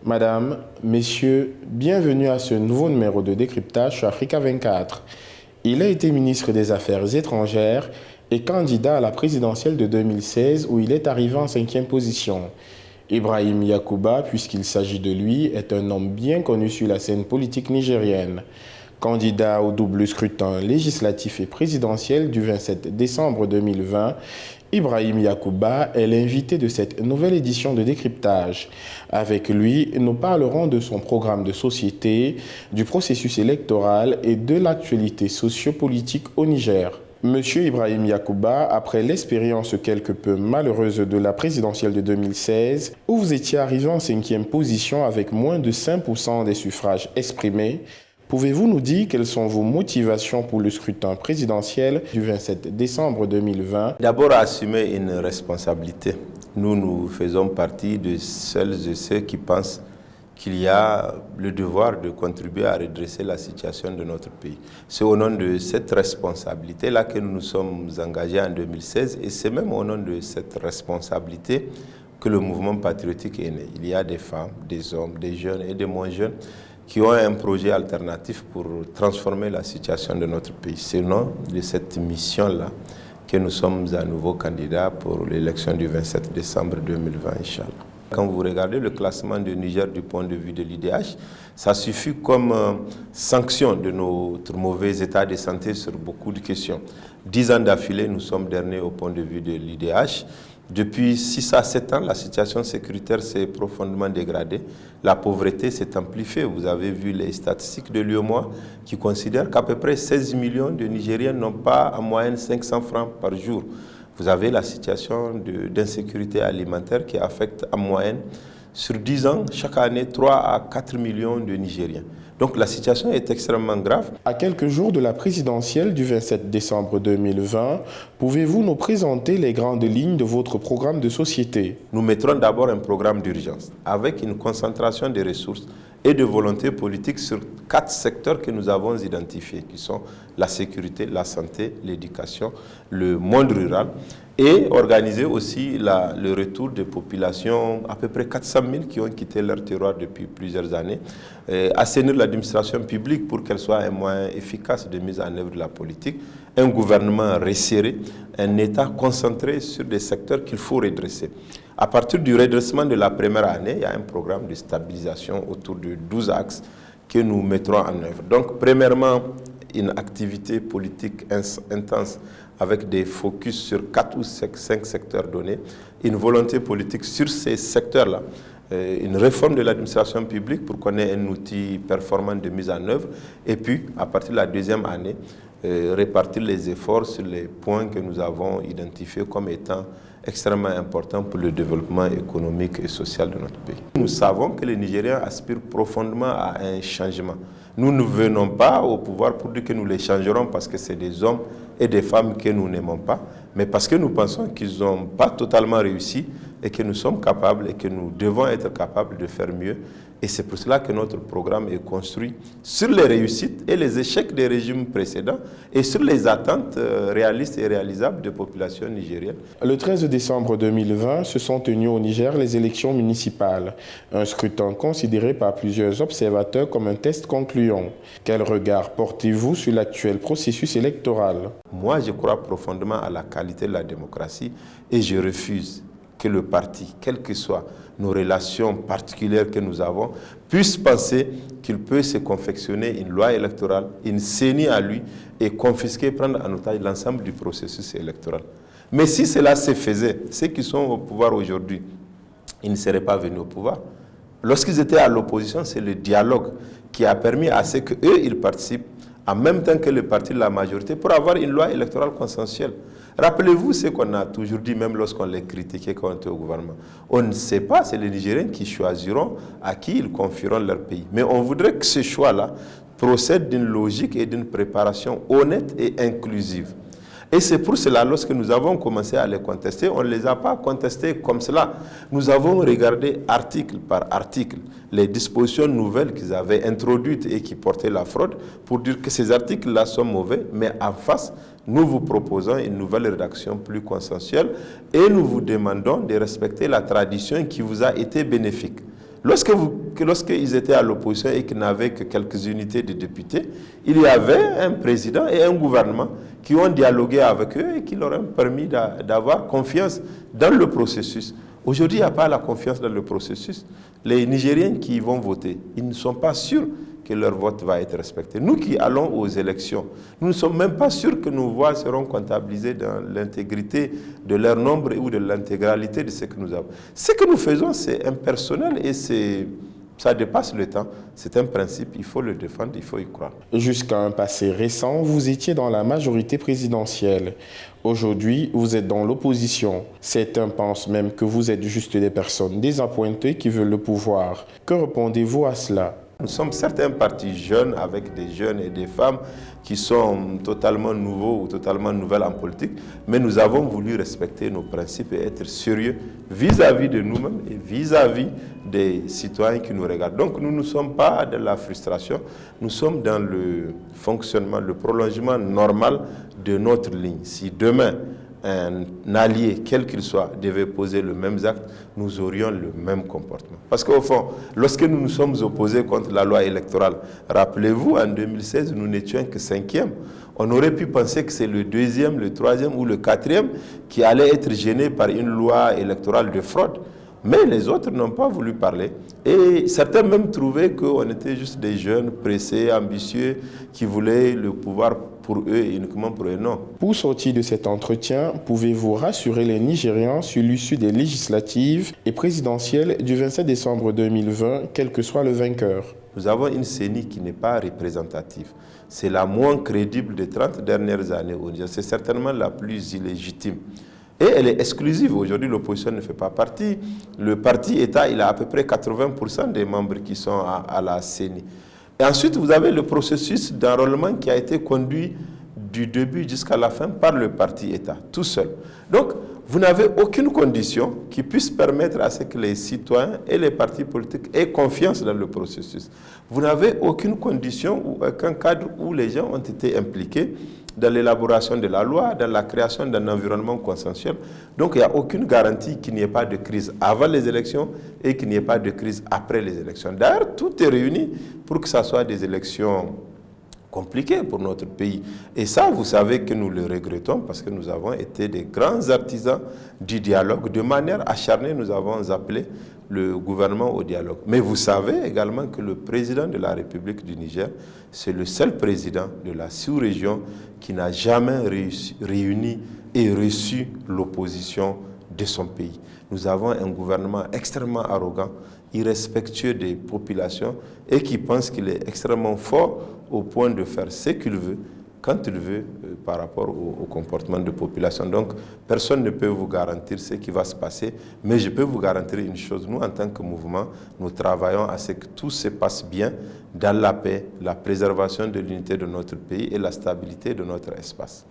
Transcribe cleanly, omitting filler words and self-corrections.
Madame, Messieurs, bienvenue à ce nouveau numéro de décryptage sur Africa 24. Il a été ministre des Affaires étrangères et candidat à la présidentielle de 2016 où il est arrivé en 5e position. Ibrahim Yakuba, puisqu'il s'agit de lui, est un homme bien connu sur la scène politique nigérienne. Candidat au double scrutin législatif et présidentiel du 27 décembre 2020, Ibrahim Yakuba est l'invité de cette nouvelle édition de décryptage. Avec lui, nous parlerons de son programme de société, du processus électoral et de l'actualité sociopolitique au Niger. Monsieur Ibrahim Yakuba, après l'expérience quelque peu malheureuse de la présidentielle de 2016, où vous étiez arrivé en 5e position avec moins de 5% des suffrages exprimés, pouvez-vous nous dire quelles sont vos motivations pour le scrutin présidentiel du 27 décembre 2020? D'abord, assumer une responsabilité. Nous faisons partie de celles et ceux qui pensent qu'il y a le devoir de contribuer à redresser la situation de notre pays. C'est au nom de cette responsabilité-là que nous nous sommes engagés en 2016 et c'est même au nom de cette responsabilité que le mouvement patriotique est né. Il y a des femmes, des hommes, des jeunes et des moins jeunes qui ont un projet alternatif pour transformer la situation de notre pays. C'est au nom de cette mission-là que nous sommes à nouveau candidats pour l'élection du 27 décembre 2020, Inch'Allah. Quand vous regardez le classement du Niger du point de vue de l'IDH, ça suffit comme sanction de notre mauvais état de santé sur beaucoup de questions. 10 ans d'affilée, nous sommes derniers au point de vue de l'IDH. Depuis 6 à 7 ans, la situation sécuritaire s'est profondément dégradée. La pauvreté s'est amplifiée. Vous avez vu les statistiques de l'UEMOA qui considèrent qu'à peu près 16 millions de Nigériens n'ont pas en moyenne 500 francs par jour. Vous avez la situation d'insécurité alimentaire qui affecte en moyenne, sur 10 ans, chaque année, 3 à 4 millions de Nigériens. Donc la situation est extrêmement grave. À quelques jours de la présidentielle du 27 décembre 2020, pouvez-vous nous présenter les grandes lignes de votre programme de société? Nous mettrons d'abord un programme d'urgence avec une concentration des ressources et de volonté politique sur 4 secteurs que nous avons identifiés, qui sont la sécurité, la santé, l'éducation, le monde rural, et organiser aussi le retour des populations, à peu près 400 000 qui ont quitté leur terroir depuis plusieurs années, assainir l'administration publique pour qu'elle soit un moyen efficace de mise en œuvre de la politique, un gouvernement resserré, un État concentré sur des secteurs qu'il faut redresser. À partir du redressement de la première année, il y a un programme de stabilisation autour de 12 axes que nous mettrons en œuvre. Donc, premièrement, une activité politique intense avec des focus sur 4 ou 5 secteurs donnés, une volonté politique sur ces secteurs-là, une réforme de l'administration publique pour qu'on ait un outil performant de mise en œuvre, et puis, à partir de la deuxième année, répartir les efforts sur les points que nous avons identifiés comme étant extrêmement importants pour le développement économique et social de notre pays. Nous savons que les Nigériens aspirent profondément à un changement. Nous ne venons pas au pouvoir pour dire que nous les changerons parce que c'est des hommes et des femmes que nous n'aimons pas, mais parce que nous pensons qu'ils n'ont pas totalement réussi et que nous sommes capables et que nous devons être capables de faire mieux. Et c'est pour cela que notre programme est construit sur les réussites et les échecs des régimes précédents et sur les attentes réalistes et réalisables des populations nigériennes. Le 13 décembre 2020, se sont tenues au Niger les élections municipales, un scrutin considéré par plusieurs observateurs comme un test concluant. Quel regard portez-vous sur l'actuel processus électoral? Moi, je crois profondément à la qualité de la démocratie et je refuse que le parti, quelles que soient nos relations particulières que nous avons, puisse penser qu'il peut se confectionner une loi électorale, une CENI à lui et confisquer, prendre en otage l'ensemble du processus électoral. Mais si cela se faisait, ceux qui sont au pouvoir aujourd'hui, ils ne seraient pas venus au pouvoir. Lorsqu'ils étaient à l'opposition, c'est le dialogue qui a permis à ce qu'eux, ils participent en même temps que le parti de la majorité pour avoir une loi électorale consensuelle. Rappelez-vous ce qu'on a toujours dit, même lorsqu'on les critiquait quand on était au gouvernement. On ne sait pas, c'est les Nigériens qui choisiront à qui ils confieront leur pays. Mais on voudrait que ce choix-là procède d'une logique et d'une préparation honnête et inclusive. Et c'est pour cela, lorsque nous avons commencé à les contester, on ne les a pas contestés comme cela. Nous avons regardé article par article les dispositions nouvelles qu'ils avaient introduites et qui portaient la fraude pour dire que ces articles-là sont mauvais, mais en face, nous vous proposons une nouvelle rédaction plus consensuelle et nous vous demandons de respecter la tradition qui vous a été bénéfique. Lorsqu'ils étaient à l'opposition et qu'ils n'avaient que quelques unités de députés, il y avait un président et un gouvernement qui ont dialogué avec eux et qui leur ont permis d'avoir confiance dans le processus. Aujourd'hui, il n'y a pas la confiance dans le processus. Les Nigériens qui vont voter, ils ne sont pas sûrs que leur vote va être respecté. Nous qui allons aux élections, nous ne sommes même pas sûrs que nos voix seront comptabilisées dans l'intégrité de leur nombre ou de l'intégralité de ce que nous avons. Ce que nous faisons, c'est impersonnel et ça dépasse le temps. C'est un principe, il faut le défendre, il faut y croire. Jusqu'à un passé récent, vous étiez dans la majorité présidentielle. Aujourd'hui, vous êtes dans l'opposition. Certains pensent même que vous êtes juste des personnes désappointées qui veulent le pouvoir. Que répondez-vous à cela ? Nous sommes certains partis jeunes avec des jeunes et des femmes qui sont totalement nouveaux ou totalement nouvelles en politique, mais nous avons voulu respecter nos principes et être sérieux vis-à-vis de nous-mêmes et vis-à-vis des citoyens qui nous regardent. Donc nous ne sommes pas dans la frustration, nous sommes dans le fonctionnement, le prolongement normal de notre ligne. Si demain, un allié, quel qu'il soit, devait poser le même acte, nous aurions le même comportement. Parce qu'au fond, lorsque nous nous sommes opposés contre la loi électorale, rappelez-vous, en 2016, nous n'étions que 5e. On aurait pu penser que c'est le 2e, le 3e ou le 4e qui allait être gêné par une loi électorale de fraude. Mais les autres n'ont pas voulu parler. Et certains même trouvaient qu'on était juste des jeunes pressés, ambitieux, qui voulaient le pouvoir pour eux et uniquement pour eux, non. Pour sortir de cet entretien, pouvez-vous rassurer les Nigérians sur l'issue des législatives et présidentielles du 27 décembre 2020, quel que soit le vainqueur? Nous avons une CENI qui n'est pas représentative. C'est la moins crédible des 30 dernières années au Niger. C'est certainement la plus illégitime. Et elle est exclusive. Aujourd'hui, l'opposition ne fait pas partie. Le parti État, il a à peu près 80% des membres qui sont à la CENI. Et ensuite, vous avez le processus d'enrôlement qui a été conduit du début jusqu'à la fin par le parti État, tout seul. Donc, vous n'avez aucune condition qui puisse permettre à ce que les citoyens et les partis politiques aient confiance dans le processus. Vous n'avez aucune condition ou aucun cadre où les gens ont été impliqués dans l'élaboration de la loi, dans la création d'un environnement consensuel. Donc il n'y a aucune garantie qu'il n'y ait pas de crise avant les élections et qu'il n'y ait pas de crise après les élections. D'ailleurs, tout est réuni pour que ce soit des élections compliquées pour notre pays. Et ça, vous savez que nous le regrettons parce que nous avons été des grands artisans du dialogue. De manière acharnée, nous avons appelé le gouvernement au dialogue. Mais vous savez également que le président de la République du Niger, c'est le seul président de la sous-région qui n'a jamais réuni et reçu l'opposition de son pays. Nous avons un gouvernement extrêmement arrogant, irrespectueux des populations et qui pense qu'il est extrêmement fort au point de faire ce qu'il veut, quand il veut, par rapport au comportement de population. Donc, personne ne peut vous garantir ce qui va se passer, mais je peux vous garantir une chose. Nous, en tant que mouvement, nous travaillons à ce que tout se passe bien dans la paix, la préservation de l'unité de notre pays et la stabilité de notre espace.